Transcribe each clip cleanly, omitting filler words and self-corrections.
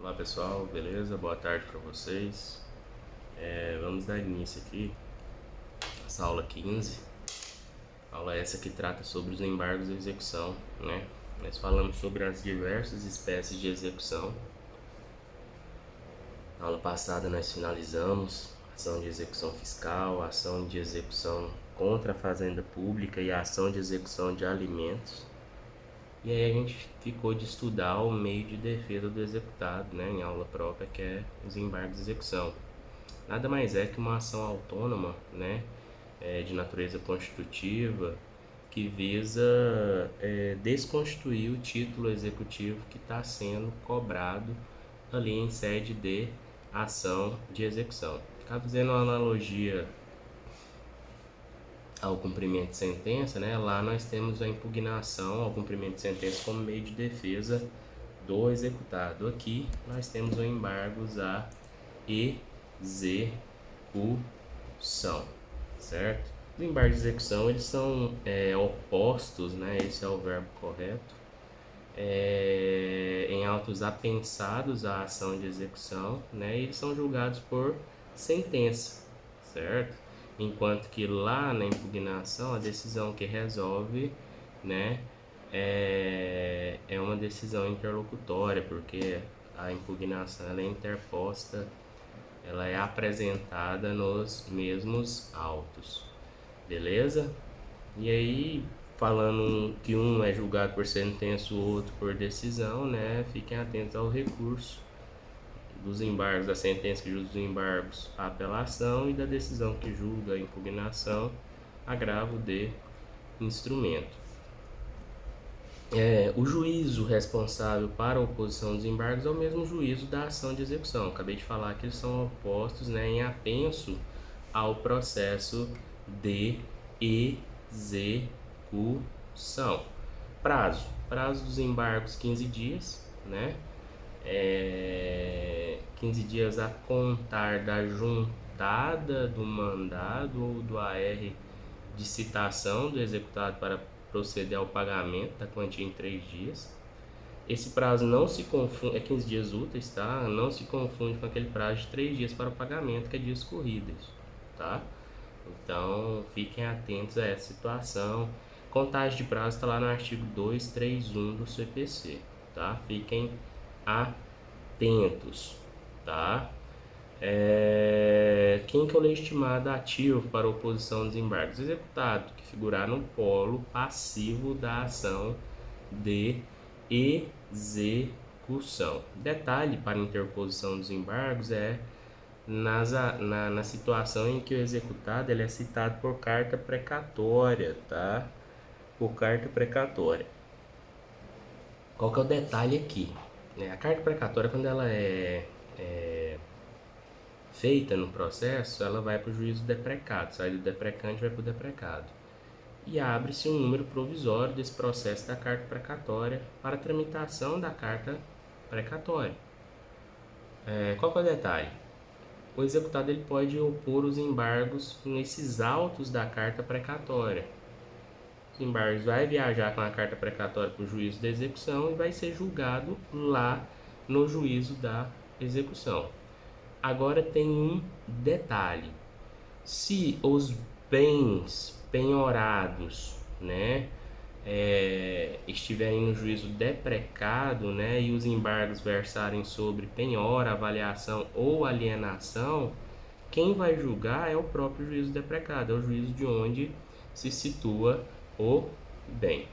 Olá pessoal, beleza? Boa tarde para vocês. Vamos dar início aqui a essa aula 15. Aula essa que trata sobre os embargos de execução, né? Nós falamos sobre as diversas espécies de execução. Na aula passada nós finalizamos ação de execução fiscal, ação de execução contra a fazenda pública e a ação de execução de alimentos. E aí a gente ficou de estudar o meio de defesa do executado, né, em aula própria, que é os embargos de execução. Nada mais é que uma ação autônoma, né, de natureza constitutiva, que visa desconstituir o título executivo que está sendo cobrado ali em sede de ação de execução. Fazendo uma analogia ao cumprimento de sentença, né, lá nós temos a impugnação ao cumprimento de sentença como meio de defesa do executado. Aqui nós temos o embargos à execução, certo? Os embargos de execução eles são opostos, né? Esse é o verbo correto. Em autos apensados à ação de execução, né? E eles são julgados por sentença, certo? Enquanto que lá na impugnação a decisão que resolve, né? É uma decisão interlocutória, porque a impugnação ela é interposta, ela é apresentada nos mesmos autos, beleza? E aí, falando que um é julgado por sentença, o outro por decisão, né? Fiquem atentos ao recurso dos embargos, da sentença que julga os embargos, a apelação, e da decisão que julga a impugnação, agravo de instrumento. O juízo responsável para a oposição dos embargos é o mesmo juízo da ação de execução. Acabei de falar que eles são opostos, né, em apenso ao processo de execução. Prazo dos embargos 15 dias, né? 15 dias a contar da juntada do mandado ou do AR de citação do executado para proceder ao pagamento da quantia em 3 dias. Esse prazo não se confunde, é 15 dias úteis, tá? Não se confunde com aquele prazo de 3 dias para o pagamento, que é dias corridos, tá? Então, fiquem atentos a essa situação. Contagem de prazo está lá no artigo 231 do CPC, tá? Fiquem atentos, tá? Quem que é o legitimado ativo para oposição dos embargos? Executado, que figurar no polo passivo da ação de execução. Detalhe para interposição dos embargos na situação em que o executado ele é citado por carta precatória, tá? Por carta precatória. Qual que é o detalhe aqui? A carta precatória, quando ela é feita no processo, ela vai para o juízo deprecado, sai do deprecante e vai para o deprecado. E abre-se um número provisório desse processo da carta precatória para a tramitação da carta precatória. Qual que é o detalhe? O executado ele pode opor os embargos nesses autos da carta precatória. Os embargos vai viajar com a carta precatória para o juízo da execução e vai ser julgado lá no juízo da execução. Agora tem um detalhe: se os bens penhorados, né, estiverem no juízo deprecado, né, e os embargos versarem sobre penhora, avaliação ou alienação, quem vai julgar é o próprio juízo deprecado, é o juízo de onde se situa o bem.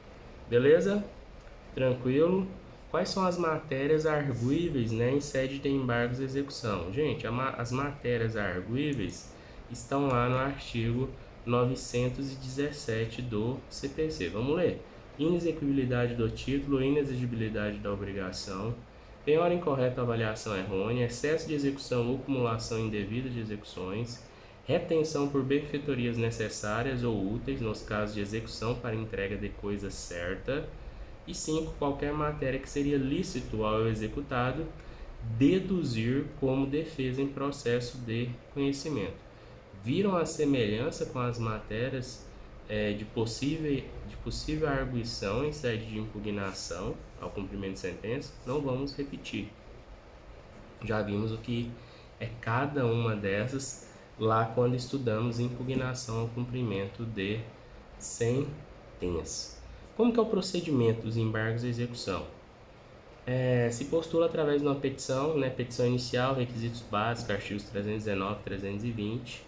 Beleza? Tranquilo? Quais são as matérias arguíveis, né, em sede de embargos de execução? Gente, as matérias arguíveis estão lá no artigo 917 do CPC. Vamos ler. Inexequibilidade do título, inexigibilidade da obrigação, penhora incorreta, avaliação errônea, excesso de execução ou acumulação indevida de execuções, retenção por benfeitorias necessárias ou úteis nos casos de execução para entrega de coisa certa. E 5. Qualquer matéria que seria lícito ao executado deduzir como defesa em processo de conhecimento. Viram a semelhança com as matérias de possível arguição em sede de impugnação ao cumprimento de sentença? Não vamos repetir. Já vimos o que é cada uma dessas lá quando estudamos impugnação ao cumprimento de sentença. Como que é o procedimento dos embargos e execução? Se postula através de uma petição, né, petição inicial, requisitos básicos, artigos 319, 320,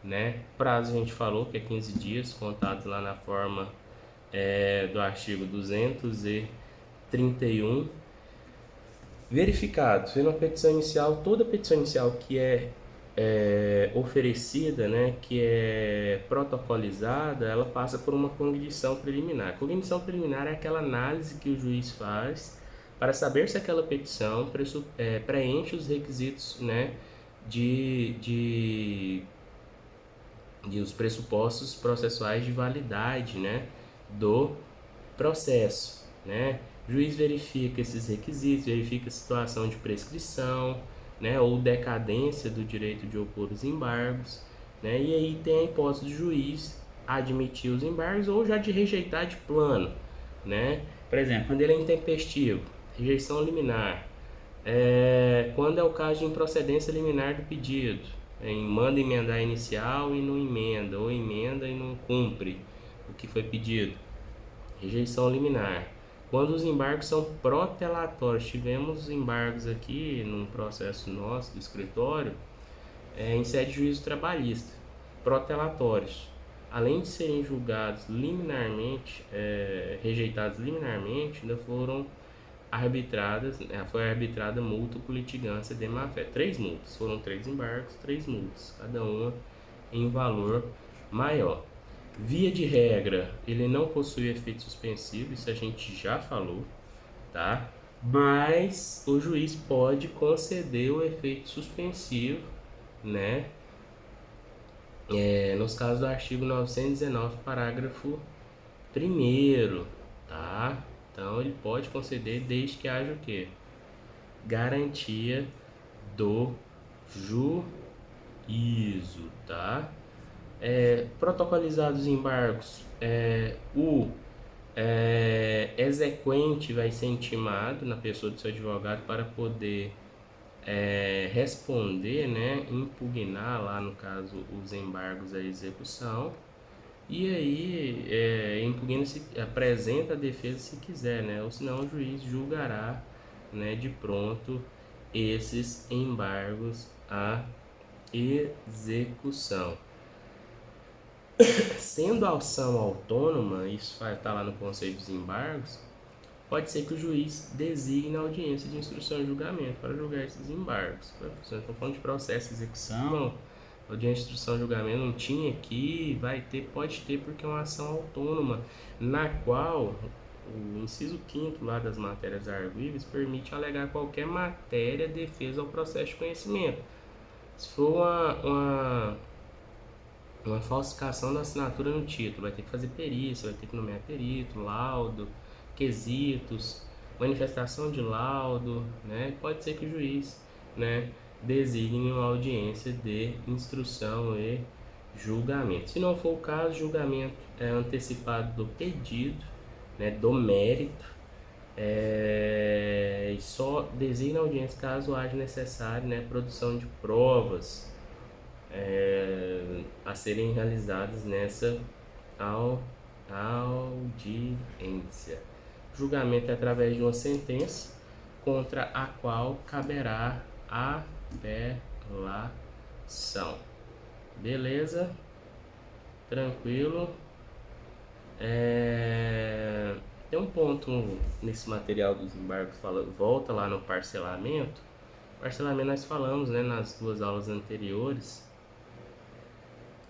né, prazo a gente falou que é 15 dias, contados lá na forma do artigo 231. Verificado, sendo uma petição inicial, toda petição inicial que é oferecida, né, que é protocolizada, ela passa por uma cognição preliminar. Cognição preliminar é aquela análise que o juiz faz para saber se aquela petição preenche os requisitos, né, de os pressupostos processuais de validade, né, do processo, né? O juiz verifica esses requisitos, verifica a situação de prescrição, né, ou decadência do direito de opor os embargos, né? E aí tem a hipótese do juiz admitir os embargos ou já de rejeitar de plano, né? Por exemplo, quando ele é intempestivo, rejeição liminar. Quando é o caso de improcedência liminar do pedido, manda emendar inicial e não emenda, ou emenda e não cumpre o que foi pedido. Rejeição liminar. Quando os embargos são protelatórios, tivemos embargos aqui num processo nosso do escritório, em sede de juízo trabalhista, protelatórios. Além de serem julgados liminarmente, rejeitados liminarmente, ainda foram arbitradas, foi arbitrada multa por litigância de má-fé. 3 multas, foram 3 embargos, 3 multas, cada uma em valor maior. Via de regra, ele não possui efeito suspensivo, isso a gente já falou, tá? Mas o juiz pode conceder o efeito suspensivo, né? Nos casos do artigo 919, parágrafo 1º, tá? Então ele pode conceder desde que haja o quê? Garantia do juízo, tá? Protocolizados embargos, o exequente vai ser intimado na pessoa do seu advogado para poder responder, né, impugnar lá no caso os embargos à execução, e aí impugna-se, apresenta a defesa se quiser, né, ou senão o juiz julgará, né, de pronto esses embargos à execução. Sendo a ação autônoma, isso vai estar lá no Conselho dos Embargos, pode ser que o juiz designe a audiência de instrução e julgamento para julgar esses embargos. Estamos falando de processo de execução, audiência de instrução e julgamento não tinha aqui, vai ter, pode ter, porque é uma ação autônoma, na qual o inciso 5º lá das matérias arguíveis permite alegar qualquer matéria defesa ao processo de conhecimento. Se for uma falsificação da assinatura no título, vai ter que fazer perícia, vai ter que nomear perito, laudo, quesitos, manifestação de laudo, né? Pode ser que o juiz, né, designe uma audiência de instrução e julgamento. Se não for o caso, julgamento é antecipado do pedido, né, do mérito, e só designa audiência caso haja necessário, né, produção de provas a serem realizadas nessa audiência. Julgamento é através de uma sentença contra a qual caberá apelação. Beleza? Tranquilo? Tem um ponto nesse material dos embargos, volta lá no parcelamento. Parcelamento nós falamos, né, nas 2 aulas anteriores.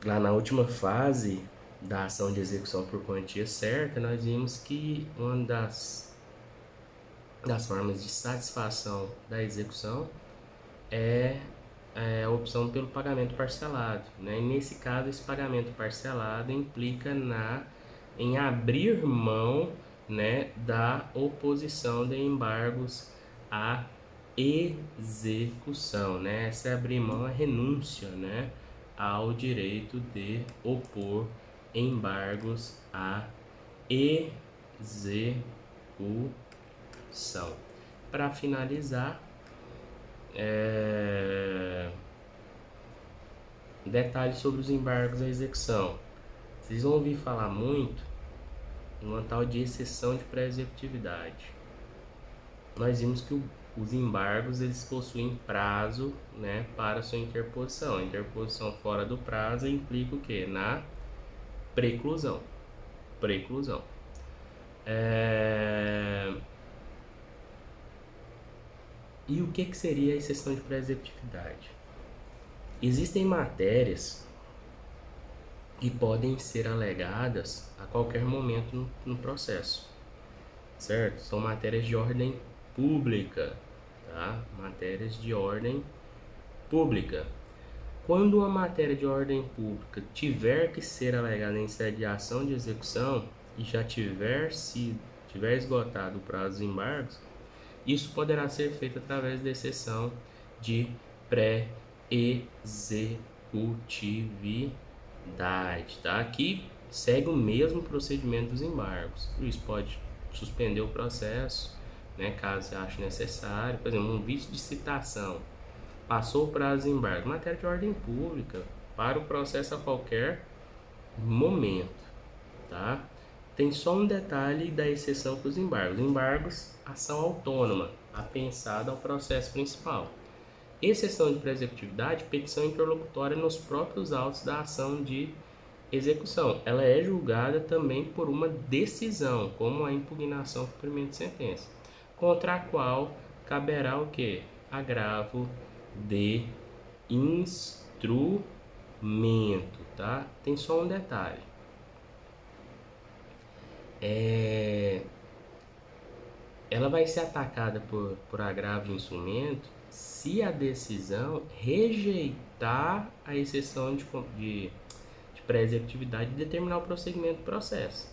Lá na última fase da ação de execução por quantia certa, nós vimos que uma das formas de satisfação da execução é a opção pelo pagamento parcelado, né? E nesse caso, esse pagamento parcelado implica em abrir mão, né, da oposição de embargos à execução, né? Essa abrir mão é renúncia, né, ao direito de opor embargos à execução. Para finalizar, Detalhes sobre os embargos à execução. Vocês vão ouvir falar muito numa tal de exceção de pré-executividade. Nós vimos que os embargos eles possuem prazo, né, para sua interposição. A interposição fora do prazo implica o quê? Na preclusão. Preclusão. E o que seria a exceção de pré-executividade? Existem matérias que podem ser alegadas a qualquer momento no processo, certo? São matérias de ordem pública, tá? Matérias de ordem pública. Quando uma matéria de ordem pública tiver que ser alegada em sede de ação de execução e já tiver esgotado o prazo dos embargos, isso poderá ser feito através da exceção de pré-executividade, tá? Aqui segue o mesmo procedimento dos embargos. O juiz pode suspender o processo, né, caso ache necessário. Por exemplo, um vício de citação. Passou o prazo de embargo. Matéria de ordem pública para o processo a qualquer momento, tá? Tem só um detalhe da exceção para os embargos. Embargos, ação autônoma, apensada ao processo principal. Exceção de pré-executividade, petição interlocutória nos próprios autos da ação de execução. Ela é julgada também por uma decisão, como a impugnação por cumprimento de sentença, contra a qual caberá o quê? Agravo de instrumento, tá? Tem só um detalhe. Ela vai ser atacada por agravo de instrumento se a decisão rejeitar a exceção de pré-executividade e determinar o prosseguimento do processo.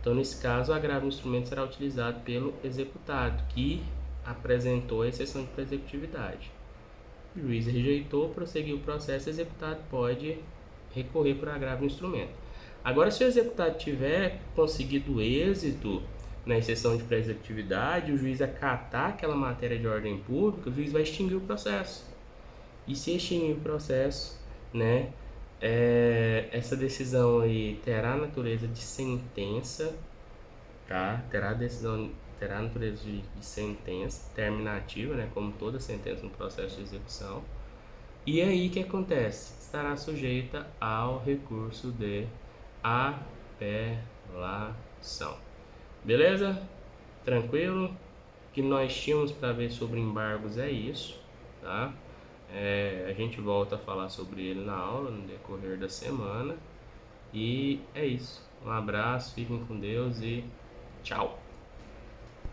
Então, nesse caso, o agravo de instrumento será utilizado pelo executado, que apresentou a exceção de pré-executividade. O juiz rejeitou, prosseguiu o processo, o executado pode recorrer por agravo de instrumento. Agora, se o executado tiver conseguido êxito na exceção de pré-executividade, o juiz acatar aquela matéria de ordem pública, o juiz vai extinguir o processo. E se extinguir o processo, né, essa decisão aí terá natureza de sentença, tá? Terá natureza de sentença terminativa, né, como toda sentença no processo de execução. E aí o que acontece? Estará sujeita ao recurso de apelação. Beleza? Tranquilo? O que nós tínhamos para ver sobre embargos é isso, tá? A gente volta a falar sobre ele na aula no decorrer da semana. E é isso. Um abraço, fiquem com Deus e tchau!